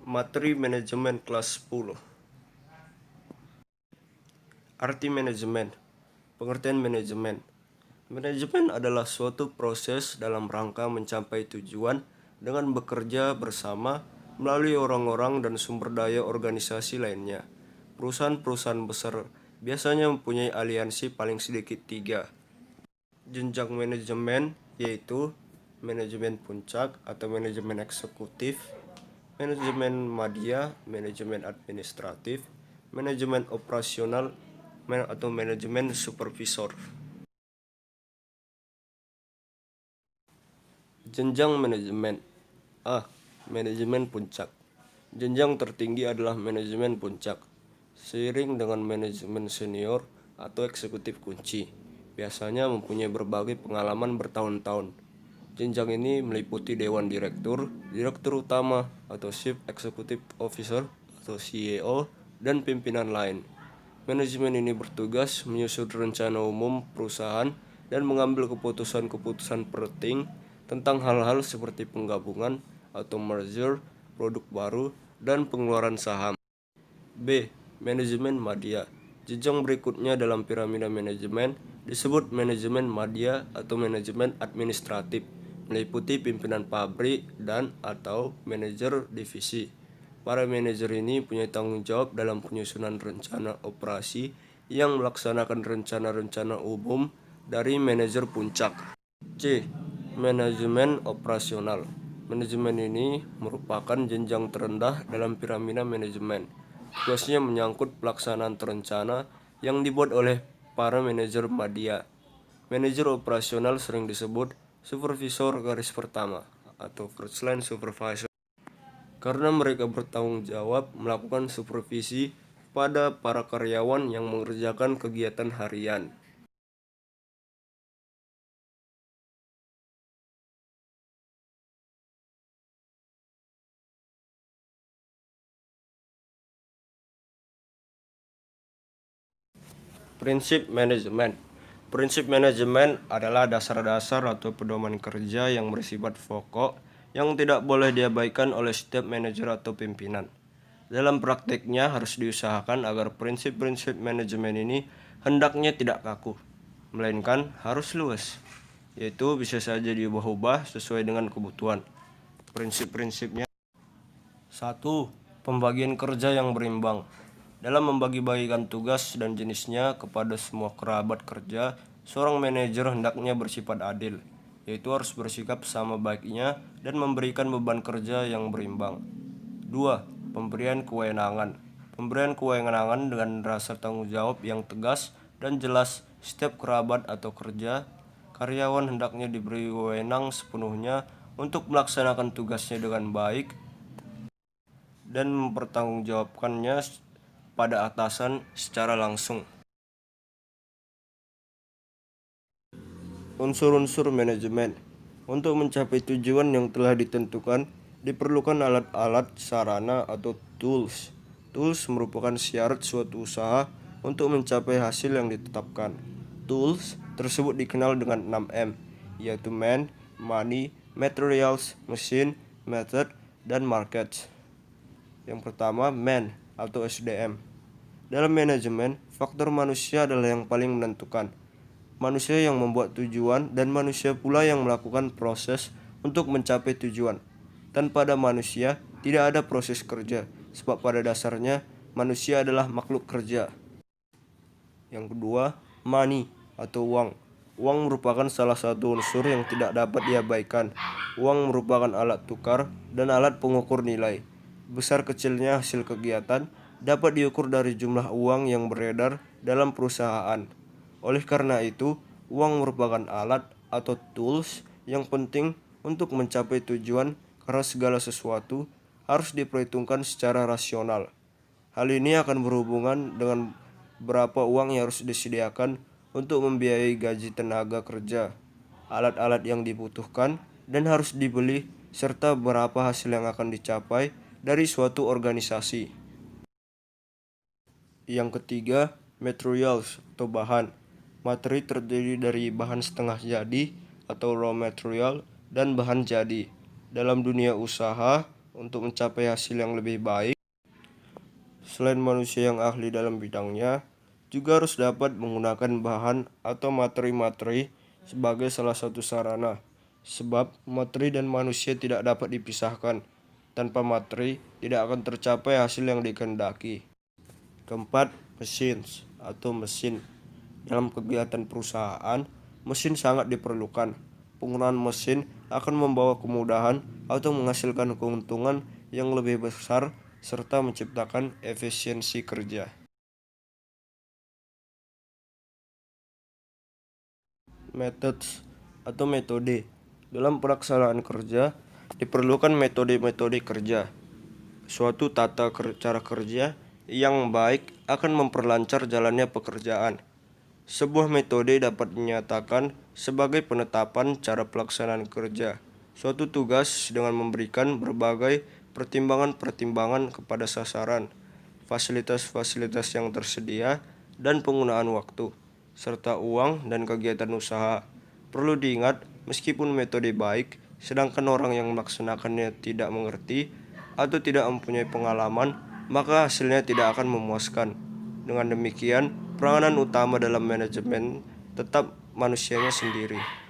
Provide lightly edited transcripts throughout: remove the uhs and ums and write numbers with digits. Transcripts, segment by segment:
Materi manajemen kelas 10. Arti manajemen. Pengertian manajemen. Manajemen adalah suatu proses dalam rangka mencapai tujuan dengan bekerja bersama melalui orang-orang dan sumber daya organisasi lainnya. Perusahaan-perusahaan besar biasanya mempunyai aliansi paling sedikit 3 jenjang manajemen, yaitu manajemen puncak atau manajemen eksekutif, manajemen madya, manajemen administratif, manajemen operasional, atau manajemen supervisor. Jenjang manajemen. A. Manajemen puncak. Jenjang tertinggi adalah manajemen puncak, seiring dengan manajemen senior atau eksekutif kunci. Biasanya mempunyai berbagai pengalaman bertahun-tahun. Jenjang ini meliputi dewan direktur, direktur utama atau chief executive officer atau CEO, dan pimpinan lain. Manajemen ini bertugas menyusun rencana umum perusahaan dan mengambil keputusan-keputusan penting tentang hal-hal seperti penggabungan atau merger, produk baru, dan pengeluaran saham. B. Manajemen madya. Jenjang berikutnya dalam piramida manajemen disebut manajemen madya atau manajemen administratif, meliputi pimpinan pabrik dan atau manajer divisi. Para manajer ini punya tanggung jawab dalam penyusunan rencana operasi yang melaksanakan rencana-rencana umum dari manajer puncak. C. Manajemen operasional. Manajemen ini merupakan jenjang terendah dalam piramida manajemen. Tugasnya menyangkut pelaksanaan terencana yang dibuat oleh para manajer madya. Manajer operasional sering disebut supervisor garis pertama atau first line supervisor, karena mereka bertanggung jawab melakukan supervisi pada para karyawan yang mengerjakan kegiatan harian. Prinsip manajemen. Prinsip manajemen adalah dasar-dasar atau pedoman kerja yang bersifat pokok yang tidak boleh diabaikan oleh setiap manajer atau pimpinan. Dalam prakteknya harus diusahakan agar prinsip-prinsip manajemen ini hendaknya tidak kaku, melainkan harus luas, yaitu bisa saja diubah-ubah sesuai dengan kebutuhan. Prinsip-prinsipnya: 1. Pembagian kerja yang berimbang. Dalam membagi-bagikan tugas dan jenisnya kepada semua kerabat kerja, seorang manajer hendaknya bersifat adil, yaitu harus bersikap sama baiknya dan memberikan beban kerja yang berimbang. 2. Pemberian kewenangan. Pemberian kewenangan dengan rasa tanggung jawab yang tegas dan jelas. Setiap kerabat atau karyawan hendaknya diberi wewenang sepenuhnya untuk melaksanakan tugasnya dengan baik dan mempertanggungjawabkannya pada atasan secara langsung. Unsur-unsur manajemen. Untuk mencapai tujuan yang telah ditentukan, diperlukan alat-alat, sarana, atau tools. Tools merupakan syarat suatu usaha untuk mencapai hasil yang ditetapkan. Tools tersebut dikenal dengan 6M, yaitu man, money, materials, machine, method, dan markets. Yang pertama, man atau SDM. Dalam manajemen, faktor manusia adalah yang paling menentukan. Manusia yang membuat tujuan dan manusia pula yang melakukan proses untuk mencapai tujuan. Tanpa ada manusia, tidak ada proses kerja, sebab pada dasarnya manusia adalah makhluk kerja. Yang kedua, money atau uang. Uang merupakan salah satu unsur yang tidak dapat diabaikan. Uang merupakan alat tukar dan alat pengukur nilai. Besar kecilnya hasil kegiatan dapat diukur dari jumlah uang yang beredar dalam perusahaan. Oleh karena itu, uang merupakan alat atau tools yang penting untuk mencapai tujuan karena segala sesuatu harus diperhitungkan secara rasional. Hal ini akan berhubungan dengan berapa uang yang harus disediakan untuk membiayai gaji tenaga kerja, alat-alat yang dibutuhkan dan harus dibeli, serta berapa hasil yang akan dicapai dari suatu organisasi. Yang ketiga, materials atau bahan. Materi terdiri dari bahan setengah jadi atau raw material dan bahan jadi. Dalam dunia usaha, untuk mencapai hasil yang lebih baik. Selain manusia yang ahli dalam bidangnya, juga harus dapat menggunakan bahan atau materi-materi sebagai salah satu sarana. Sebab materi dan manusia tidak dapat dipisahkan. Tanpa materi, tidak akan tercapai hasil yang dikehendaki. Keempat, mesin atau mesin. Dalam kegiatan perusahaan, mesin sangat diperlukan. Penggunaan mesin akan membawa kemudahan atau menghasilkan keuntungan yang lebih besar serta menciptakan efisiensi kerja. Methods atau metode. Dalam pelaksanaan kerja, diperlukan metode-metode kerja. Suatu cara kerja yang baik akan memperlancar jalannya pekerjaan. Sebuah metode dapat dinyatakan sebagai penetapan cara pelaksanaan kerja suatu tugas dengan memberikan berbagai pertimbangan-pertimbangan kepada sasaran, fasilitas-fasilitas yang tersedia, dan penggunaan waktu, serta uang dan kegiatan usaha. Perlu diingat, meskipun metode baik, sedangkan orang yang melaksanakannya tidak mengerti atau tidak mempunyai pengalaman, maka hasilnya tidak akan memuaskan. Dengan demikian, peranan utama dalam manajemen tetap manusianya sendiri.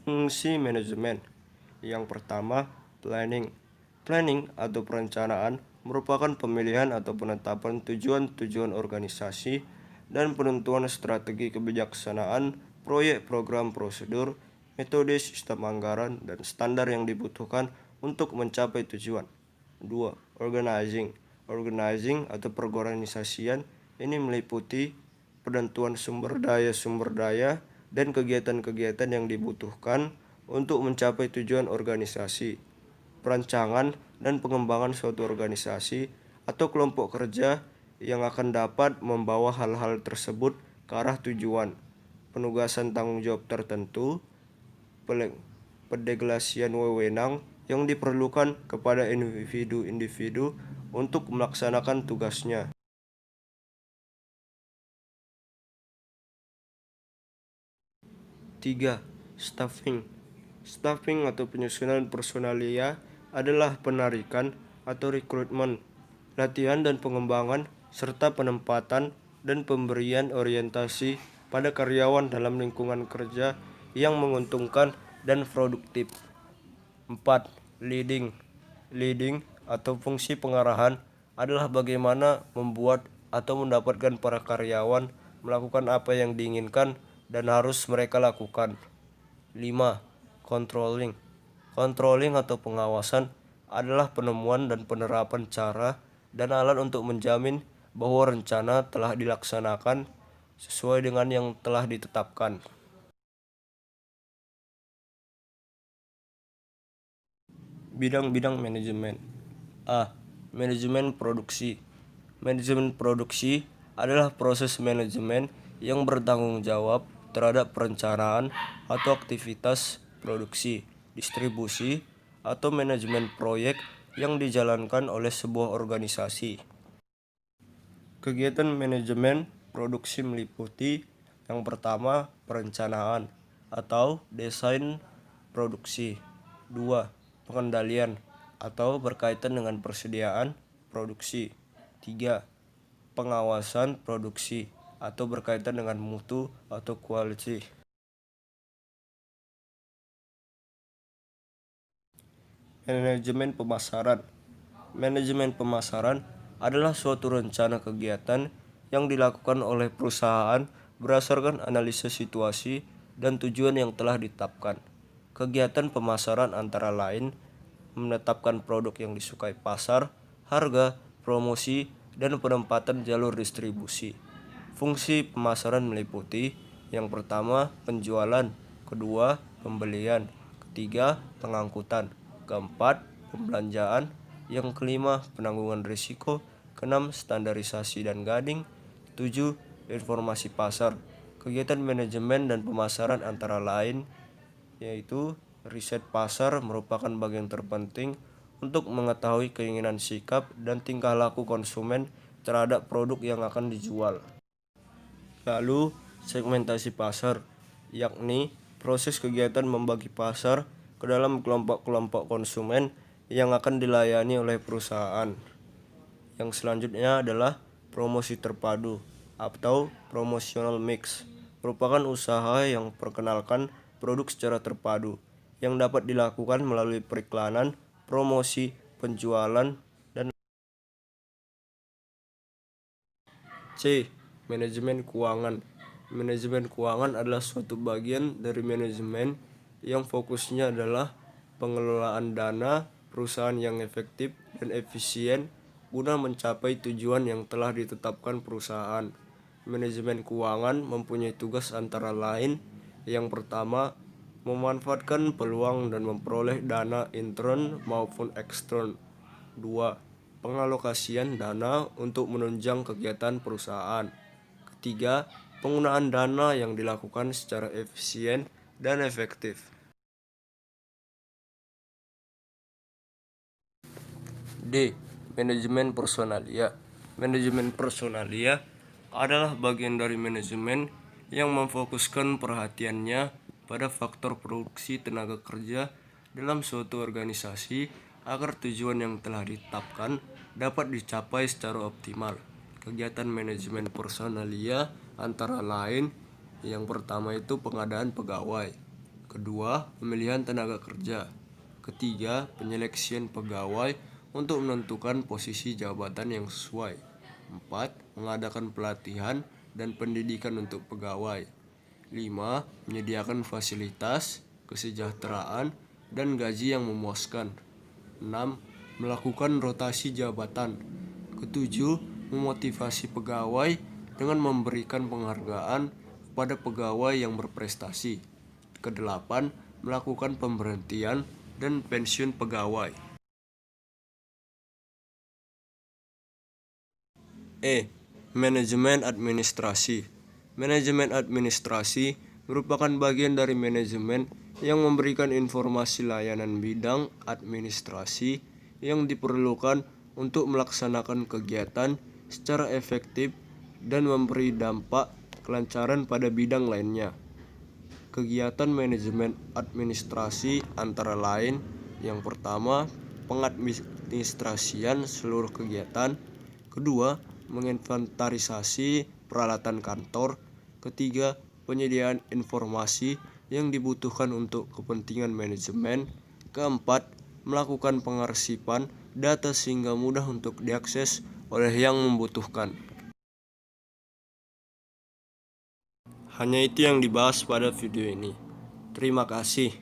Fungsi manajemen. Yang pertama, planning. Planning atau perencanaan merupakan pemilihan atau penetapan tujuan-tujuan organisasi dan penentuan strategi kebijaksanaan, proyek, program, prosedur, metode, sistem anggaran, dan standar yang dibutuhkan untuk mencapai tujuan. 2. Organizing. Organizing atau perorganisasian ini meliputi penentuan sumber daya dan kegiatan-kegiatan yang dibutuhkan untuk mencapai tujuan organisasi. Perancangan dan pengembangan suatu organisasi atau kelompok kerja yang akan dapat membawa hal-hal tersebut ke arah tujuan. Penugasan tanggung jawab tertentu, pendelegasian wewenang yang diperlukan kepada individu-individu untuk melaksanakan tugasnya. 3. Staffing. Staffing atau penyusunan personalia adalah penarikan atau rekrutmen, latihan dan pengembangan, serta penempatan dan pemberian orientasi pada karyawan dalam lingkungan kerja yang menguntungkan dan produktif. 4. Leading. Leading atau fungsi pengarahan adalah bagaimana membuat atau mendapatkan para karyawan melakukan apa yang diinginkan dan harus mereka lakukan. 5. Controlling. Controlling atau pengawasan adalah penemuan dan penerapan cara dan alat untuk menjamin bahwa rencana telah dilaksanakan sesuai dengan yang telah ditetapkan. Bidang-bidang manajemen. A. Manajemen produksi. Manajemen produksi adalah proses manajemen yang bertanggung jawab terhadap perencanaan atau aktivitas produksi, distribusi, atau manajemen proyek yang dijalankan oleh sebuah organisasi. Kegiatan manajemen produksi meliputi yang pertama, perencanaan atau desain produksi. 2. Pengendalian atau berkaitan dengan persediaan produksi. 3. Pengawasan produksi atau berkaitan dengan mutu atau quality. Manajemen pemasaran. Manajemen pemasaran adalah suatu rencana kegiatan yang dilakukan oleh perusahaan berdasarkan analisis situasi dan tujuan yang telah ditetapkan. Kegiatan pemasaran antara lain menetapkan produk yang disukai pasar, harga, promosi, dan penempatan jalur distribusi. Fungsi pemasaran meliputi yang pertama, penjualan, kedua, pembelian, ketiga, pengangkutan, keempat, pembelanjaan, yang kelima, penanggungan risiko, keenam, standarisasi dan guiding, 7. Informasi pasar. Kegiatan manajemen dan pemasaran antara lain yaitu riset pasar merupakan bagian terpenting untuk mengetahui keinginan, sikap, dan tingkah laku konsumen terhadap produk yang akan dijual. Lalu, segmentasi pasar, yakni proses kegiatan membagi pasar ke dalam kelompok-kelompok konsumen yang akan dilayani oleh perusahaan. Yang selanjutnya adalah promosi terpadu atau promotional mix, merupakan usaha yang perkenalkan produk secara terpadu yang dapat dilakukan melalui periklanan, promosi, penjualan, dan C. Manajemen keuangan. Manajemen keuangan adalah suatu bagian dari manajemen yang fokusnya adalah pengelolaan dana perusahaan yang efektif dan efisien guna mencapai tujuan yang telah ditetapkan perusahaan. Manajemen keuangan mempunyai tugas antara lain: yang pertama, memanfaatkan peluang dan memperoleh dana intern maupun ekstern. 2. Pengalokasian dana untuk menunjang kegiatan perusahaan. Ketiga, penggunaan dana yang dilakukan secara efisien dan efektif. D. Manajemen personalia. Manajemen personalia adalah bagian dari manajemen yang memfokuskan perhatiannya pada faktor produksi tenaga kerja dalam suatu organisasi agar tujuan yang telah ditetapkan dapat dicapai secara optimal. Kegiatan manajemen personalia antara lain: yang pertama itu pengadaan pegawai, kedua pemilihan tenaga kerja, ketiga penyeleksian pegawai untuk menentukan posisi jabatan yang sesuai, 4. Mengadakan pelatihan dan pendidikan untuk pegawai, 5. Menyediakan fasilitas, kesejahteraan, dan gaji yang memuaskan, 6. Melakukan rotasi jabatan, ketujuh. Memotivasi pegawai dengan memberikan penghargaan kepada pegawai yang berprestasi, kedelapan. Melakukan pemberhentian dan pensiun pegawai. E. Manajemen administrasi. Manajemen administrasi merupakan bagian dari manajemen yang memberikan informasi layanan bidang administrasi yang diperlukan untuk melaksanakan kegiatan secara efektif dan memberi dampak kelancaran pada bidang lainnya. Kegiatan manajemen administrasi antara lain: yang pertama, pengadministrasian seluruh kegiatan, kedua, menginventarisasi peralatan kantor, ketiga, penyediaan informasi yang dibutuhkan untuk kepentingan manajemen, keempat, melakukan pengarsipan data sehingga mudah untuk diakses oleh yang membutuhkan. Hanya itu yang dibahas pada video ini. Terima kasih.